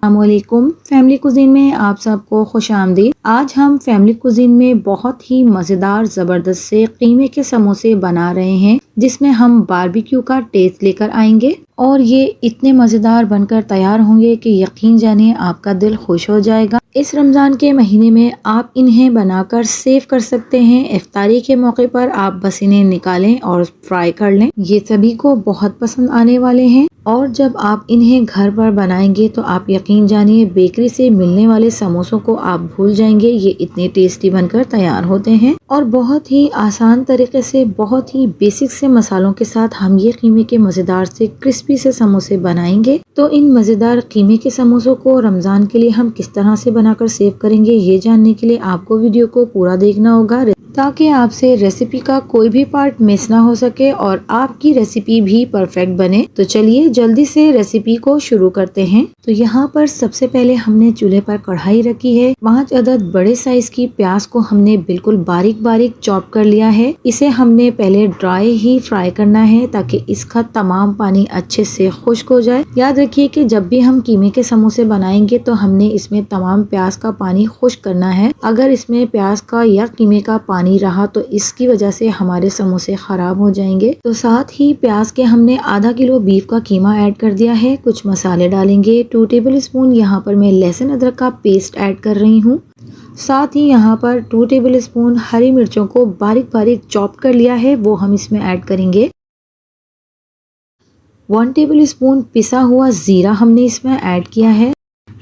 अस्सलामुअलैकुम। Family cuisine में आप सबको खुश आमदीद। आज हम फैमिली कुजीन में बहुत ही मज़ेदार ज़बरदस्त से कीमे के समोसे बना रहे हैं, जिसमें हम बारबेक्यू का टेस्ट लेकर आएंगे और ये इतने मज़ेदार बनकर तैयार होंगे कि यकीन जानिए आपका दिल खुश हो जाएगा। इस रमज़ान के महीने में आप इन्हें बनाकर सेव कर सकते हैं। इफ्तारी के मौके पर आप बस इन्हें निकालें और फ्राई कर लें। ये सभी को बहुत पसंद आने वाले हैं और जब आप इन्हें घर पर बनाएंगे तो आप यकीन जानिए बेकरी से मिलने वाले समोसों को आप भूल जाएंगे। ये इतने टेस्टी बनकर तैयार होते हैं और बहुत ही आसान तरीके से, बहुत ही बेसिक से मसालों के साथ हम ये कीमे के मज़ेदार से क्रिस्पी से समोसे बनाएंगे। तो इन मज़ेदार कीमे के समोसों को रमज़ान के लिए हम किस तरह से बनाकर सेव करेंगे, ये जानने के लिए आपको वीडियो को पूरा देखना होगा ताकि आपसे रेसिपी का कोई भी पार्ट मिस ना हो सके और आपकी रेसिपी भी परफेक्ट बने। तो चलिए जल्दी से रेसिपी को शुरू करते हैं। तो यहाँ पर सबसे पहले हमने चूल्हे पर कढ़ाई रखी है। 5 अदद बड़े साइज की प्याज को हमने बिल्कुल बारीक बारीक चॉप कर लिया है। इसे हमने पहले ड्राई ही फ्राई करना है ताकि इसका तमाम पानी अच्छे से खुश्क हो जाए। याद रखिए कि जब भी हम कीमे के समोसे बनाएंगे तो हमने इसमें तमाम प्याज का पानी खुश्क करना है। अगर इसमें प्याज का या कीमे का पानी रहा तो इसकी वजह से हमारे समोसे खराब हो जाएंगे। तो साथ ही प्याज के हमने आधा किलो बीफ का कीमा ऐड कर दिया है। कुछ मसाले डालेंगे। 2 टेबल स्पून यहाँ पर मैं लहसुन अदरक का पेस्ट ऐड कर रही हूँ। साथ ही यहाँ पर 2 टेबल स्पून हरी मिर्चों को बारीक बारीक चॉप कर लिया है, वो हम इसमें ऐड करेंगे। 1 टेबल स्पून पिसा हुआ जीरा हमने इसमें ऐड किया है।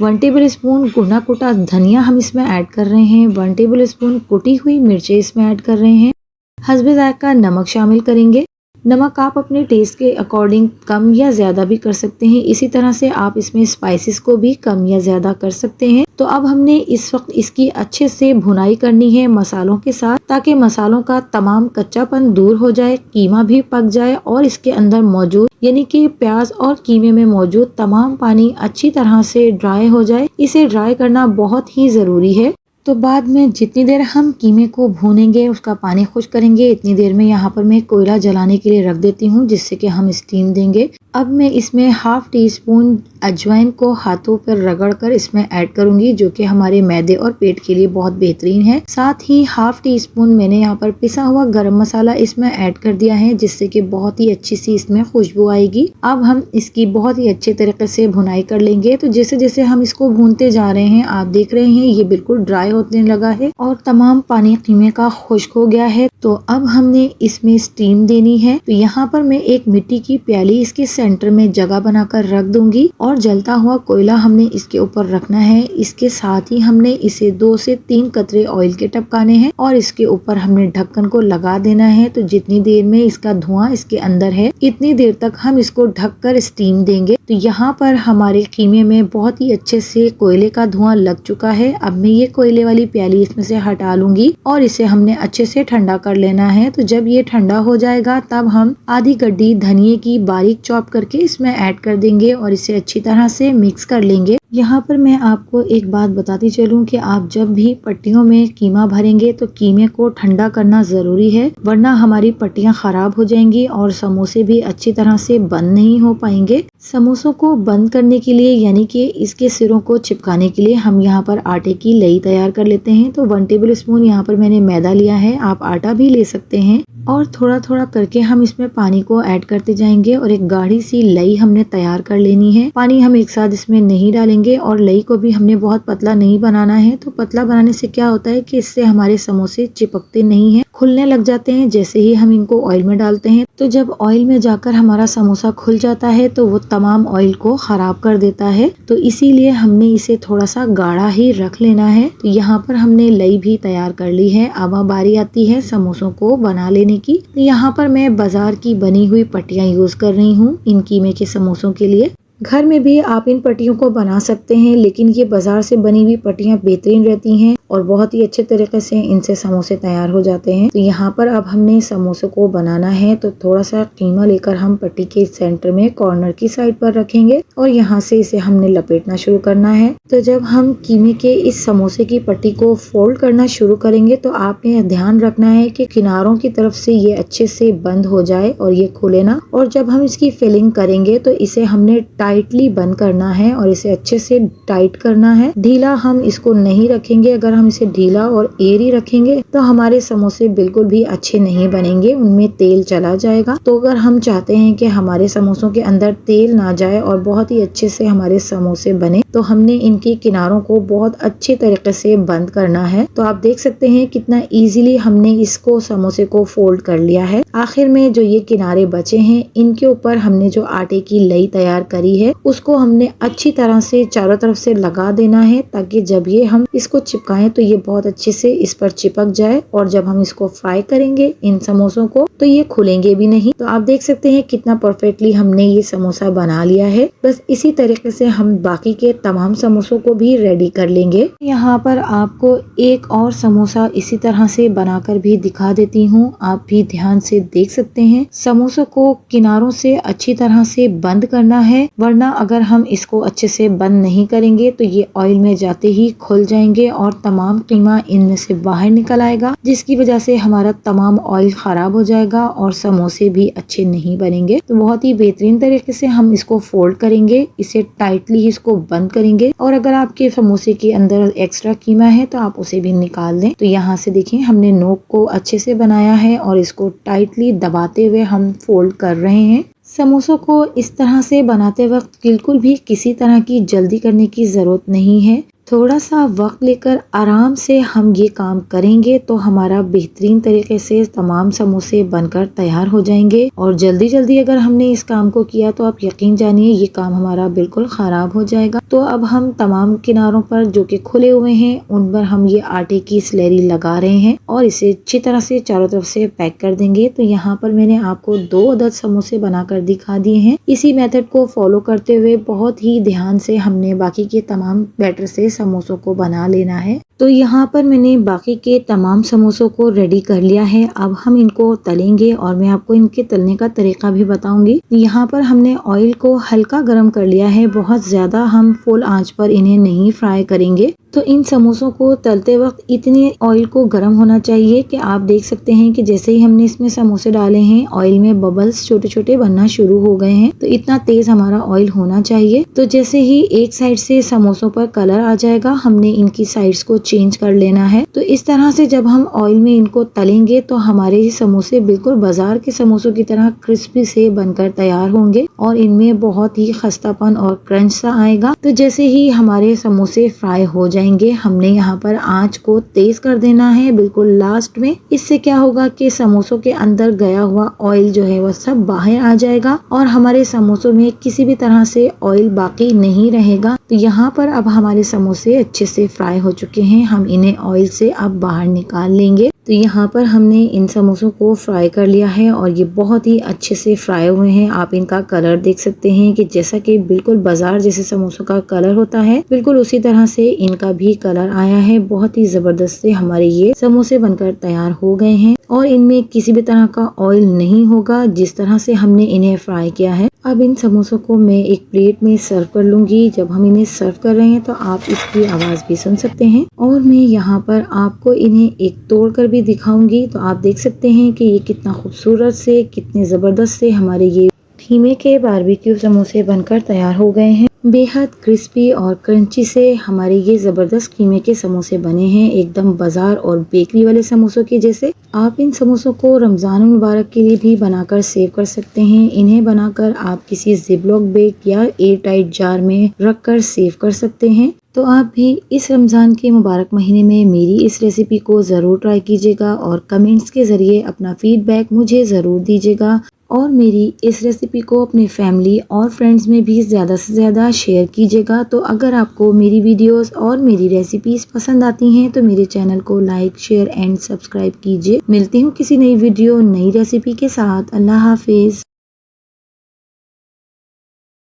1 टेबल स्पून भुना कुटा धनिया हम इसमें ऐड कर रहे हैं। 1 टेबल स्पून कुटी हुई मिर्चें इसमें ऐड कर रहे हैं। हस्बे जायका नमक शामिल करेंगे। नमक आप अपने टेस्ट के अकॉर्डिंग कम या ज़्यादा भी कर सकते हैं। इसी तरह से आप इसमें स्पाइसेस को भी कम या ज़्यादा कर सकते हैं। तो अब हमने इस वक्त इसकी अच्छे से भुनाई करनी है मसालों के साथ, ताकि मसालों का तमाम कच्चापन दूर हो जाए, कीमा भी पक जाए और इसके अंदर मौजूद यानी कि प्याज और कीमे में मौजूद तमाम पानी अच्छी तरह से ड्राई हो जाए। इसे ड्राई करना बहुत ही ज़रूरी है। तो बाद में जितनी देर हम कीमे को भूनेंगे, उसका पानी खुश्क करेंगे, इतनी देर में यहाँ पर मैं कोयला जलाने के लिए रख देती हूँ, जिससे कि हम स्टीम देंगे। अब मैं इसमें 1/2 टीस्पून अजवाइन को हाथों पर रगड़कर इसमें ऐड करूंगी, जो कि हमारे मैदे और पेट के लिए बहुत बेहतरीन है। साथ ही 1/2 टीस्पून मैंने यहाँ पर पिसा हुआ गरम मसाला इसमें ऐड कर दिया है, जिससे कि बहुत ही अच्छी सी इसमें खुशबू आएगी। अब हम इसकी बहुत ही अच्छे तरीके से भुनाई कर लेंगे। तो जैसे जैसे हम इसको भूनते जा रहे हैं, आप देख रहे हैं ये बिल्कुल ड्राई होने लगा है और तमाम पानी कीमे का खुश्क हो गया है। तो अब हमने इसमें स्टीम देनी है। तो यहाँ पर मैं एक मिट्टी की प्याली इसके सेंटर में जगह बनाकर रख दूंगी और जलता हुआ कोयला हमने इसके ऊपर रखना है। इसके साथ ही हमने इसे 2 से 3 कतरे ऑयल के टपकाने हैं और इसके ऊपर हमने ढक्कन को लगा देना है। तो जितनी देर में इसका धुआं इसके अंदर है, इतनी देर तक हम इसको ढककर स्टीम देंगे। तो यहाँ पर हमारे कीमे में बहुत ही अच्छे से कोयले का धुआं लग चुका है। अब मैं ये कोयले वाली प्याली इसमें से हटा लूंगी और इसे हमने अच्छे से ठंडा कर लेना है। तो जब ये ठंडा हो जाएगा तब हम आधी गड्डी धनिये की बारीक चॉप करके इसमें ऐड कर देंगे और इसे अच्छी तरह से मिक्स कर लेंगे। यहाँ पर मैं आपको एक बात बताती चलूं कि आप जब भी पट्टियों में कीमा भरेंगे तो कीमे को ठंडा करना जरूरी है, वरना हमारी पट्टियाँ खराब हो जाएंगी और समोसे भी अच्छी तरह से बंद नहीं हो पाएंगे। समोसों को बंद करने के लिए यानी कि इसके सिरों को चिपकाने के लिए हम यहाँ पर आटे की लई तैयार कर लेते हैं। तो 1 टेबल स्पून यहाँ पर मैंने मैदा लिया है, आप आटा भी ले सकते हैं और थोड़ा थोड़ा करके हम इसमें पानी को ऐड करते जाएंगे और एक गाढ़ी सी लई हमने तैयार कर लेनी है। पानी हम एक साथ इसमें नहीं डालेंगे और लई को भी हमने बहुत पतला नहीं बनाना है। तो पतला बनाने से क्या होता है कि इससे हमारे समोसे चिपकते नहीं हैं, खुलने लग जाते हैं जैसे ही हम इनको ऑयल में डालते हैं। तो जब ऑयल में जाकर हमारा समोसा खुल जाता है तो वो तमाम ऑयल को खराब कर देता है। तो इसीलिए हमने इसे थोड़ा सा गाढ़ा ही रख लेना है। तो यहाँ पर हमने लई भी तैयार कर ली है। अब बारी आती है समोसों को बना लेने की। तो यहाँ पर मैं बाजार की बनी हुई पट्टियाँ यूज कर रही हूँ इन कीमे के समोसों के लिए। घर में भी आप इन पट्टियों को बना सकते हैं, लेकिन ये बाजार से बनी हुई पट्टियाँ बेहतरीन रहती हैं और बहुत ही अच्छे तरीके से इनसे समोसे तैयार हो जाते हैं। तो यहाँ पर अब हमने समोसे को बनाना है। तो थोड़ा सा कीमा लेकर हम पट्टी के सेंटर में कॉर्नर की साइड पर रखेंगे और यहाँ से इसे हमने लपेटना शुरू करना है। तो जब हम कीमे के इस समोसे की पट्टी को फोल्ड करना शुरू करेंगे तो आपने ध्यान रखना है कि किनारों की तरफ से ये अच्छे से बंद हो जाए और ये खुले ना। और जब हम इसकी फिलिंग करेंगे तो इसे हमने टाइट टाइटली बंद करना है और इसे अच्छे से टाइट करना है। ढीला हम इसको नहीं रखेंगे। अगर हम इसे ढीला और एयरी रखेंगे तो हमारे समोसे बिल्कुल भी अच्छे नहीं बनेंगे, उनमें तेल चला जाएगा। तो अगर हम चाहते हैं कि हमारे समोसों के अंदर तेल ना जाए और बहुत ही अच्छे से हमारे समोसे बने, तो हमने इनके किनारों को बहुत अच्छे तरीके से बंद करना है। तो आप देख सकते हैं कितना इजीली हमने इसको समोसे को फोल्ड कर लिया है। आखिर में जो ये किनारे बचे हैं, इनके ऊपर हमने जो आटे की लई तैयार करी है उसको हमने अच्छी तरह से चारों तरफ से लगा देना है, ताकि जब ये हम इसको चिपकाएं तो ये बहुत अच्छे से इस पर चिपक जाए और जब हम इसको फ्राई करेंगे इन समोसों को तो ये खुलेंगे भी नहीं। तो आप देख सकते हैं कितना परफेक्टली हमने ये समोसा बना लिया है। बस इसी तरीके से हम बाकी के तमाम समोसों को भी रेडी कर लेंगे। यहाँ पर आपको एक और समोसा इसी तरह से बनाकर भी दिखा देती हूँ, आप भी ध्यान से देख सकते हैं। समोसों को किनारों से अच्छी तरह से बंद करना है, वरना अगर हम इसको अच्छे से बंद नहीं करेंगे तो ये ऑयल में जाते ही खुल जाएंगे और तमाम कीमा इनमें से बाहर निकल आएगा, जिसकी वजह से हमारा तमाम ऑयल खराब हो जाएगा और समोसे भी अच्छे नहीं बनेंगे। तो बहुत ही बेहतरीन तरीके से हम इसको फोल्ड करेंगे, इसे टाइटली इसको बंद करेंगे और अगर आपके समोसे के अंदर एक्स्ट्रा कीमा है तो आप उसे भी निकाल दें। तो यहाँ से देखिए हमने नोक को अच्छे से बनाया है और इसको टाइटली दबाते हुए हम फोल्ड कर रहे हैं। समोसों को इस तरह से बनाते वक्त बिल्कुल भी किसी तरह की जल्दी करने की ज़रूरत नहीं है। थोड़ा सा वक्त लेकर आराम से हम ये काम करेंगे तो हमारा बेहतरीन तरीके से तमाम समोसे बनकर तैयार हो जाएंगे। और जल्दी जल्दी अगर हमने इस काम को किया तो आप यकीन जानिए ये काम हमारा बिल्कुल ख़राब हो जाएगा। तो अब हम तमाम किनारों पर जो कि खुले हुए हैं उन पर हम ये आटे की स्लरी लगा रहे हैं और इसे अच्छी तरह से चारों तरफ से पैक कर देंगे। तो यहाँ पर मैंने आपको 2 अदद समोसे बनाकर दिखा दिए हैं। इसी मेथड को फॉलो करते हुए बहुत ही ध्यान से हमने बाकी के तमाम बैटर से समोसों को बना लेना है। तो यहाँ पर मैंने बाकी के तमाम समोसों को रेडी कर लिया है। अब हम इनको तलेंगे और मैं आपको इनके तलने का तरीका भी बताऊंगी। यहाँ पर हमने ऑयल को हल्का गर्म कर लिया है, बहुत ज्यादा हम फुल आंच पर इन्हें नहीं फ्राई करेंगे। तो इन समोसों को तलते वक्त इतने ऑयल को गर्म होना चाहिए कि आप देख सकते हैं कि जैसे ही हमने इसमें समोसे डाले हैं ऑयल में बबल्स छोटे छोटे बनना शुरू हो गए हैं। तो इतना तेज हमारा ऑयल होना चाहिए। तो जैसे ही एक साइड से समोसों पर कलर आ जाएगा हमने इनकी साइड्स को चेंज कर लेना है। तो इस तरह से जब हम ऑयल में इनको तलेंगे तो हमारे समोसे बिल्कुल बाजार के समोसों की तरह क्रिस्पी से बनकर तैयार होंगे और इनमें बहुत ही खस्तापन और क्रंच सा आएगा। तो जैसे ही हमारे समोसे फ्राई हो जाएंगे हमने यहाँ पर आंच को तेज कर देना है बिल्कुल लास्ट में। इससे क्या होगा कि समोसों के अंदर गया हुआ ऑयल जो है वह सब बाहर आ जाएगा और हमारे समोसों में किसी भी तरह से ऑयल बाकी नहीं रहेगा। तो यहाँ पर अब हमारे समोसे अच्छे से फ्राई हो चुके हैं, हम इन्हें ऑयल से अब बाहर निकाल लेंगे। तो यहाँ पर हमने इन समोसों को फ्राई कर लिया है और ये बहुत ही अच्छे से फ्राई हुए हैं। आप इनका कलर देख सकते हैं कि जैसा कि बिल्कुल बाजार जैसे समोसों का कलर होता है बिल्कुल उसी तरह से इनका भी कलर आया है। बहुत ही जबरदस्त से हमारे ये समोसे बनकर तैयार हो गए हैं और इनमें किसी भी तरह का ऑयल नहीं होगा जिस तरह से हमने इन्हें फ्राई किया है। अब इन समोसों को मैं एक प्लेट में सर्व कर लूंगी। जब हम इन्हें सर्व कर रहे हैं तो आप इसकी आवाज भी सुन सकते हैं और मैं यहाँ पर आपको इन्हें एक तोड़कर भी दिखाऊंगी। तो आप देख सकते हैं कि ये कितना खूबसूरत से कितने जबरदस्त से हमारे ये खीमे के बारबेक्यू समोसे बनकर तैयार हो गए हैं। बेहद क्रिस्पी और क्रंची से हमारे ये जबरदस्त कीमे के समोसे बने हैं, एकदम बाजार और बेकरी वाले समोसों के जैसे। आप इन समोसों को रमजान मुबारक के लिए भी बनाकर सेव कर सकते हैं। इन्हें बनाकर आप किसी जिपलॉक बैग या एयर टाइट जार में रखकर सेव कर सकते हैं। तो आप भी इस रमज़ान के मुबारक महीने में मेरी इस रेसिपी को ज़रूर ट्राई कीजिएगा और कमेंट्स के ज़रिए अपना फीडबैक मुझे ज़रूर दीजिएगा और मेरी इस रेसिपी को अपने फैमिली और फ्रेंड्स में भी ज़्यादा से ज़्यादा शेयर कीजिएगा। तो अगर आपको मेरी वीडियोस और मेरी रेसिपीज़ पसंद आती हैं तो मेरे चैनल को लाइक शेयर एंड सब्सक्राइब कीजिए। मिलती हूँ किसी नई वीडियो नई रेसिपी के साथ। अल्लाह हाफिज़।